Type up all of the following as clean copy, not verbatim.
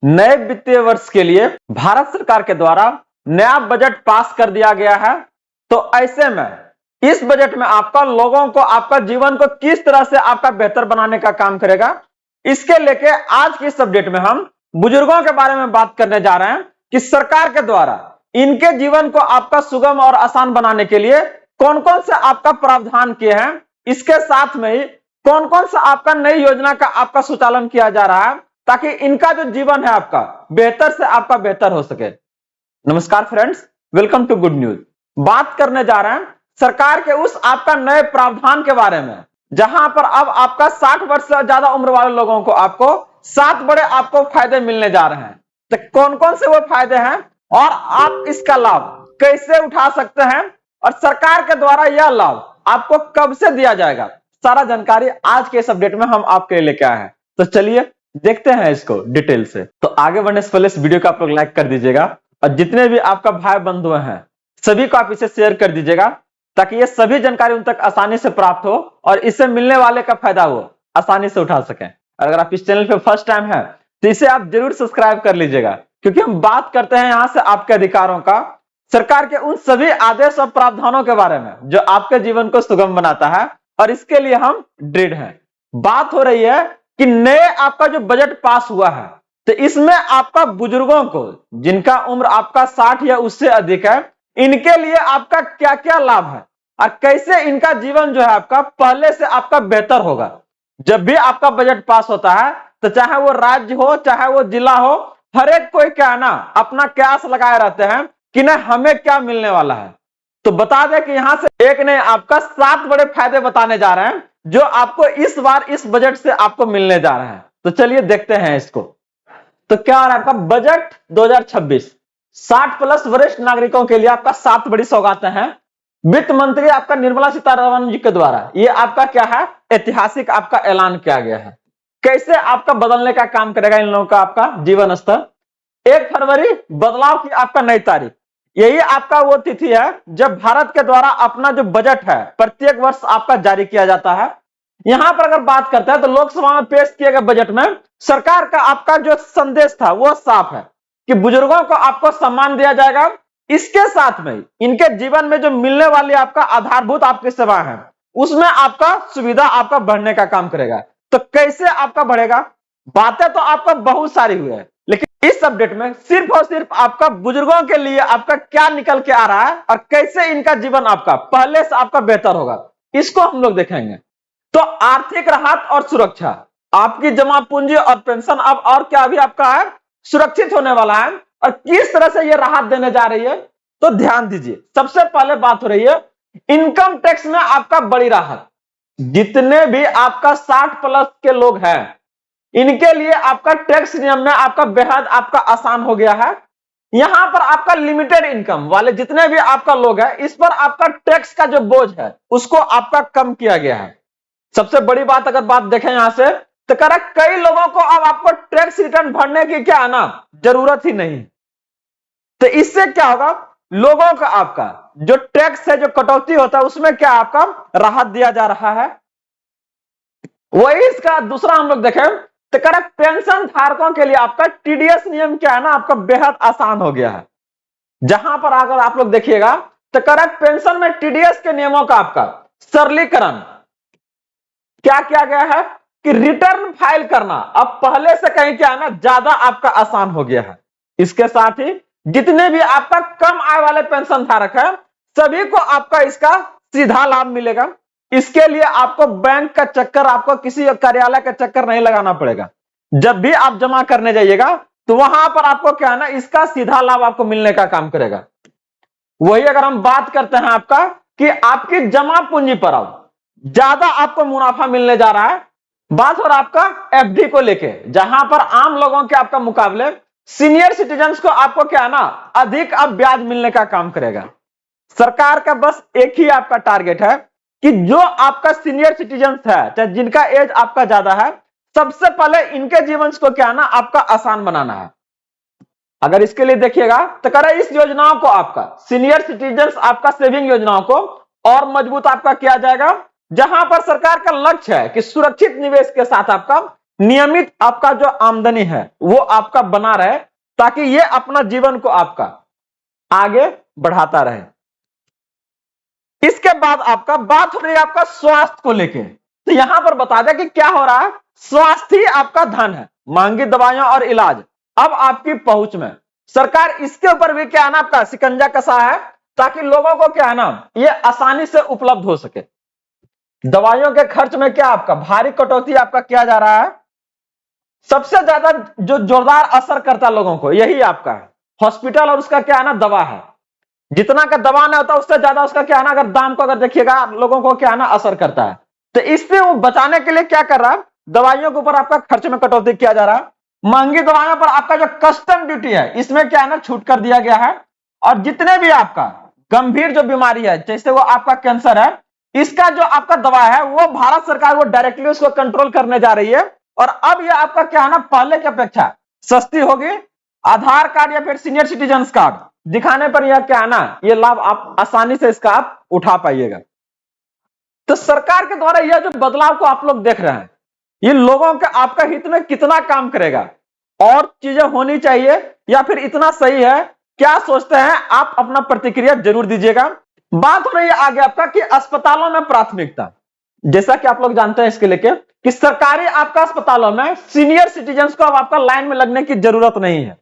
नए वित्तीय वर्ष के लिए भारत सरकार के द्वारा नया बजट पास कर दिया गया है। तो ऐसे में इस बजट में आपका लोगों को, आपका जीवन को किस तरह से आपका बेहतर बनाने का काम करेगा, इसके लेके आज की इस अपडेट में हम बुजुर्गों के बारे में बात करने जा रहे हैं कि सरकार के द्वारा इनके जीवन को आपका सुगम और आसान बनाने के लिए कौन कौन से आपका प्रावधान किए हैं, इसके साथ में ही कौन कौन सा आपका नई योजना का आपका संचालन किया जा रहा है ताकि इनका जो जीवन है आपका बेहतर से आपका बेहतर हो सके। नमस्कार friends, welcome to good news. बात करने जा रहे हैं सरकार के उस आपका नए प्रावधान के बारे में जहां पर अब आपका 60 वर्ष से ज्यादा उम्र वाले लोगों को आपको 7 बड़े आपको फायदे मिलने जा रहे हैं। तो कौन कौन से वो फायदे हैं और आप इसका लाभ कैसे उठा सकते हैं और सरकार के द्वारा यह लाभ आपको कब से दिया जाएगा, सारा जानकारी आज के इस अपडेट में हम आपके लिए लेके आए हैं। तो चलिए देखते हैं इसको डिटेल से। तो आगे बढ़ने से पहले इस वीडियो को आप लोग लाइक कर दीजिएगा और जितने भी आपका भाई बंधु हैं सभी को आप इसे शेयर कर दीजिएगा ताकि ये सभी जानकारी उन तक आसानी से प्राप्त हो और इससे मिलने वाले का फायदा वो आसानी से उठा सकें। अगर आप इस चैनल पे फर्स्ट टाइम है तो इसे आप जरूर सब्सक्राइब कर लीजिएगा, क्योंकि हम बात करते हैं यहाँ से आपके अधिकारों का, सरकार के उन सभी आदेश और प्रावधानों के बारे में जो आपके जीवन को सुगम बनाता है और इसके लिए हम दृढ़ हैं। बात हो रही है कि नए आपका जो बजट पास हुआ है तो इसमें आपका बुजुर्गों को जिनका उम्र आपका 60 या उससे अधिक है, इनके लिए आपका क्या क्या लाभ है और कैसे इनका जीवन जो है आपका पहले से आपका बेहतर होगा। जब भी आपका बजट पास होता है तो चाहे वो राज्य हो चाहे वो जिला हो, हर एक कोई क्या ना अपना क्यास लगाए रहते हैं कि ना हमें क्या मिलने वाला है। तो बता दें कि यहां से एक ने आपका 7 बड़े फायदे बताने जा रहे हैं जो आपको इस बार इस बजट से आपको मिलने जा रहे हैं। तो चलिए देखते हैं इसको। तो क्या आ रहा है आपका बजट 2026 60 प्लस वरिष्ठ नागरिकों के लिए आपका 7 बड़ी सौगातें हैं। वित्त मंत्री आपका निर्मला सीतारमण जी के द्वारा ये आपका क्या है, ऐतिहासिक आपका ऐलान किया गया है। कैसे आपका बदलने का काम करेगा इन लोगों का आपका जीवन स्तर। 1 फरवरी बदलाव की आपका नई तारीख, यही आपका वो तिथि है जब भारत के द्वारा अपना जो बजट है प्रत्येक वर्ष आपका जारी किया जाता है। यहां पर अगर बात करते हैं तो लोकसभा में पेश किए गए बजट में सरकार का आपका जो संदेश था वो साफ है कि बुजुर्गों को आपको सम्मान दिया जाएगा। इसके साथ में इनके जीवन में जो मिलने वाली आपका आधारभूत आपकी सेवा है उसमें आपका सुविधा आपका बढ़ने का काम करेगा। तो कैसे आपका बढ़ेगा, बातें तो आपका बहुत सारी हुई है, लेकिन इस अपडेट में सिर्फ और सिर्फ आपका बुजुर्गों के लिए आपका क्या निकल के आ रहा है और कैसे इनका जीवन आपका पहले से आपका बेहतर होगा, इसको हम लोग देखेंगे। तो आर्थिक राहत और सुरक्षा, आपकी जमा पूंजी और पेंशन अब और क्या भी आपका है सुरक्षित होने वाला है और किस तरह से ये राहत देने जा रही है। तो ध्यान दीजिए, सबसे पहले बात हो रही है इनकम टैक्स में आपका बड़ी राहत। जितने भी आपका 60 प्लस के लोग हैं इनके लिए आपका टैक्स नियम में आपका बेहद आपका आसान हो गया है। यहां पर आपका लिमिटेड इनकम वाले जितने भी आपका लोग हैं इस पर आपका टैक्स का जो बोझ है उसको आपका कम किया गया है। सबसे बड़ी बात अगर बात देखें यहां से तो करेक्ट कई लोगों को अब आपको टैक्स रिटर्न भरने की क्या है ना जरूरत ही नहीं। तो इससे क्या होगा, लोगों का आपका जो टैक्स है जो कटौती होता है उसमें क्या आपका राहत दिया जा रहा है। वही इसका दूसरा हम लोग देखें तो करेक्ट पेंशन धारकों के लिए आपका टीडीएस नियम क्या है ना आपका बेहद आसान हो गया है। जहां पर अगर आप लोग देखिएगा तो करेक्ट पेंशन में टीडीएस के नियमों का आपका सरलीकरण क्या किया गया है कि रिटर्न फाइल करना अब पहले से कहीं क्या है ना ज्यादा आपका आसान हो गया है। इसके साथ ही जितने भी आपका कम आय वाले पेंशन धारक है सभी को आपका इसका सीधा लाभ मिलेगा। इसके लिए आपको बैंक का चक्कर, आपको किसी कार्यालय का चक्कर नहीं लगाना पड़ेगा। जब भी आप जमा करने जाइएगा तो वहां पर आपको क्या है ना इसका सीधा लाभ आपको मिलने का काम करेगा। वही अगर हम बात करते हैं आपका कि आपकी जमा पूंजी पर अब ज्यादा आपको मुनाफा मिलने जा रहा है। बात हो रहा आपका एफडी को लेके, जहां पर आम लोगों के आपका मुकाबले सीनियर सिटीजन्स को आपको क्या है ना अधिक अब ब्याज मिलने का काम करेगा। सरकार का बस एक ही आपका टारगेट है कि जो आपका सीनियर सिटीजन्स है चाहे जिनका एज आपका ज्यादा है सबसे पहले इनके जीवन को क्या है ना आपका आसान बनाना है। अगर इसके लिए देखिएगा तो कह रहे इस योजनाओं को आपका सीनियर सिटीजन्स आपका सेविंग योजनाओं को और मजबूत आपका किया जाएगा, जहां पर सरकार का लक्ष्य है कि सुरक्षित निवेश के साथ आपका नियमित आपका जो आमदनी है वो आपका बना रहे, ताकि ये अपना जीवन को आपका आगे बढ़ाता रहे। इसके बाद आपका बात हो रही है आपका स्वास्थ्य को लेके। तो यहां पर बता दें कि क्या हो रहा है, स्वास्थ्य ही आपका धन है। महंगी दवाइयां और इलाज अब आपकी पहुंच में। सरकार इसके ऊपर भी क्या है ना आपका शिकंजा कसा है, ताकि लोगों को क्या है ना ये आसानी से उपलब्ध हो सके। दवाइयों के खर्च में क्या आपका भारी कटौती आपका किया जा रहा है। सबसे ज्यादा जो जोरदार असर करता है लोगों को यही आपका है हॉस्पिटल और उसका क्या है ना दवा है। जितना का दवा ना होता उससे ज्यादा उसका क्या है ना अगर दाम को अगर देखिएगा लोगों को क्या है ना असर करता है। तो इससे वो बचाने के लिए क्या कर रहा है, दवाइयों के ऊपर आपका खर्च में कटौती किया जा रहा है। महंगी दवाइयों पर आपका जो कस्टम ड्यूटी है इसमें क्या है ना छूट कर दिया गया है। और जितने भी आपका गंभीर जो बीमारी है जैसे वो आपका कैंसर है, इसका जो आपका दवा है वो भारत सरकार वो डायरेक्टली उसको कंट्रोल करने जा रही है। और अब ये आपका क्या है ना पहले की अपेक्षा सस्ती होगी। आधार कार्ड या फिर सीनियर सिटीजन कार्ड दिखाने पर यह क्या है ना ये लाभ आप आसानी से इसका आप उठा पाइएगा। तो सरकार के द्वारा यह जो बदलाव को आप लोग देख रहे हैं ये लोगों के आपका हित में कितना काम करेगा, और चीजें होनी चाहिए या फिर इतना सही है, क्या सोचते हैं आप अपना प्रतिक्रिया जरूर दीजिएगा। बात हो रही है आगे आपका कि अस्पतालों में प्राथमिकता। जैसा कि आप लोग जानते हैं इसके लेके कि सरकारी आपका अस्पतालों में सीनियर सिटीजन को अब आपका लाइन में लगने की जरूरत नहीं है।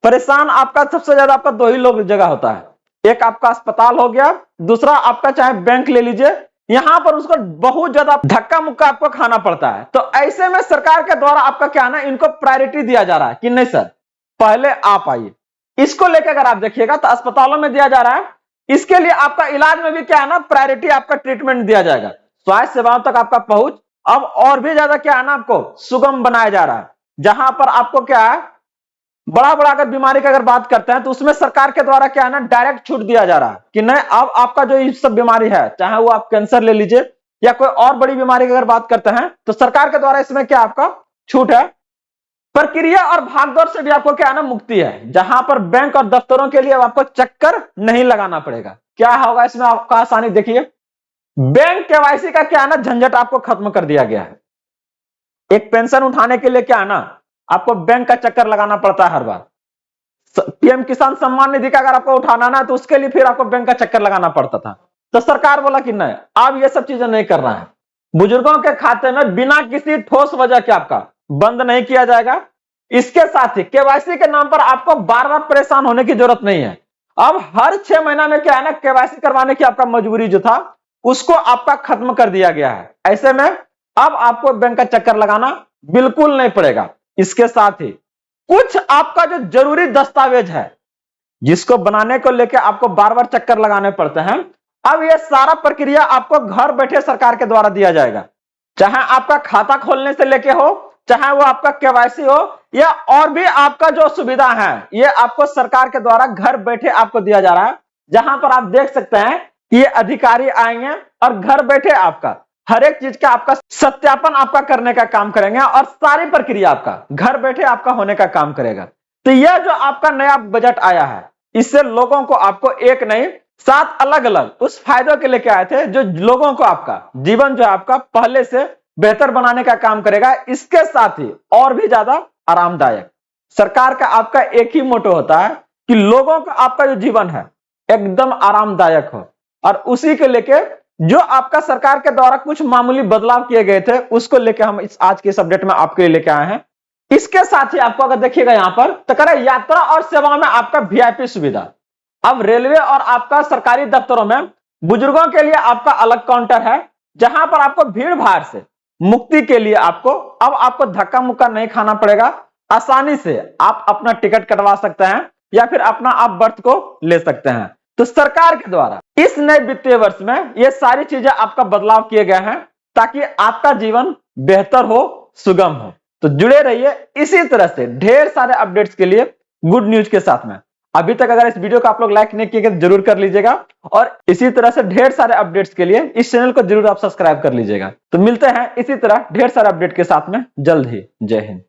परेशान आपका सबसे ज्यादा आपका दो ही लोग जगह होता है, एक आपका अस्पताल हो गया, दूसरा आपका चाहे बैंक ले लीजिए, यहां पर उसको बहुत ज्यादा धक्का मुक्का आपको खाना पड़ता है। तो ऐसे में सरकार के द्वारा आपका क्या है ना इनको प्रायोरिटी दिया जा रहा है कि नहीं सर पहले आप आइए। इसको लेकर अगर आप देखिएगा तो अस्पतालों में दिया जा रहा है। इसके लिए आपका इलाज में भी क्या है ना प्रायोरिटी आपका ट्रीटमेंट दिया जाएगा। स्वास्थ्य सेवाओं तक आपका पहुंच अब और भी ज्यादा क्या है ना आपको सुगम बनाया जा रहा है। जहां पर आपको क्या है बड़ा बड़ा अगर बीमारी की अगर बात करते हैं तो उसमें सरकार के द्वारा क्या है ना डायरेक्ट छूट दिया जा रहा है कि नहीं अब आपका जो ये सब बीमारी है चाहे वो आप कैंसर ले लीजिए या कोई और बड़ी बीमारी की अगर बात करते हैं तो सरकार के द्वारा इसमें क्या आपका छूट है। प्रक्रिया और भागदौड़ से भी आपको क्या है ना मुक्ति है, जहां पर बैंक और दफ्तरों के लिए अब आपको चक्कर नहीं लगाना पड़ेगा। क्या होगा इसमें आपका आसानी देखिए, बैंक केवाईसी का क्या है ना झंझट आपको खत्म कर दिया गया है। एक पेंशन उठाने के लिए क्या है ना आपको बैंक का चक्कर लगाना पड़ता है हर बार। पीएम किसान सम्मान निधि का अगर आपको उठाना ना तो उसके लिए फिर आपको बैंक का चक्कर लगाना पड़ता था। तो सरकार बोला कि नहीं अब ये सब चीजें नहीं कर रहा है। बुजुर्गों के खाते में बिना किसी ठोस वजह के आपका बंद नहीं किया जाएगा। इसके साथ ही केवाईसी के नाम पर आपको बार बार परेशान होने की जरूरत नहीं है। अब हर 6 महीना में क्या है ना केवाईसी करवाने की आपका मजबूरी जो था उसको आपका खत्म कर दिया गया है। ऐसे में अब आपको बैंक का चक्कर लगाना बिल्कुल नहीं पड़ेगा। इसके साथ ही कुछ आपका जो जरूरी दस्तावेज है जिसको बनाने को लेकर आपको बार बार चक्कर लगाने पड़ते हैं, अब यह सारा प्रक्रिया आपको घर बैठे सरकार के द्वारा दिया जाएगा। चाहे आपका खाता खोलने से लेके हो, चाहे वो आपका केवाईसी हो या और भी आपका जो सुविधा है ये आपको सरकार के द्वारा घर बैठे आपको दिया जा रहा है। जहां पर आप देख सकते हैं कि ये अधिकारी आएंगे और घर बैठे आपका हर एक चीज का आपका सत्यापन आपका करने का काम करेंगे और सारी प्रक्रिया आपका घर बैठे आपका होने का काम करेगा। तो यह जो आपका नया बजट आया है इससे लोगों को आपको एक नहीं 7 अलग अलग उस फायदों के लेके आए थे जो लोगों को आपका जीवन जो आपका पहले से बेहतर बनाने का काम करेगा। इसके साथ ही और भी ज्यादा आरामदायक। सरकार का आपका एक ही मोटो होता है कि लोगों का आपका जो जीवन है एकदम आरामदायक हो, और उसी के लेके जो आपका सरकार के द्वारा कुछ मामूली बदलाव किए गए थे उसको लेके हम इस आज के इस अपडेट में आपके लिए लेके आए हैं। इसके साथ ही आपको अगर देखिएगा यहां पर तो कह रहे यात्रा और सेवाओं में आपका वीआईपी सुविधा। अब रेलवे और आपका सरकारी दफ्तरों में बुजुर्गों के लिए आपका अलग काउंटर है, जहां पर आपको भीड़ भाड़ से मुक्ति के लिए आपको धक्का मुक्का नहीं खाना पड़ेगा। आसानी से आप अपना टिकट कटवा सकते हैं या फिर अपना आप बर्थ को ले सकते हैं। तो सरकार के द्वारा इस नए वित्तीय वर्ष में ये सारी चीजें आपका बदलाव किए गए हैं ताकि आपका जीवन बेहतर हो, सुगम हो। तो जुड़े रहिए इसी तरह से ढेर सारे अपडेट्स के लिए गुड न्यूज के साथ में। अभी तक अगर इस वीडियो को आप लोग लाइक नहीं किए तो जरूर कर लीजिएगा, और इसी तरह से ढेर सारे अपडेट्स के लिए इस चैनल को जरूर आप सब्सक्राइब कर लीजिएगा। तो मिलते हैं इसी तरह ढेर सारे अपडेट के साथ में जल्द ही। जय हिंद।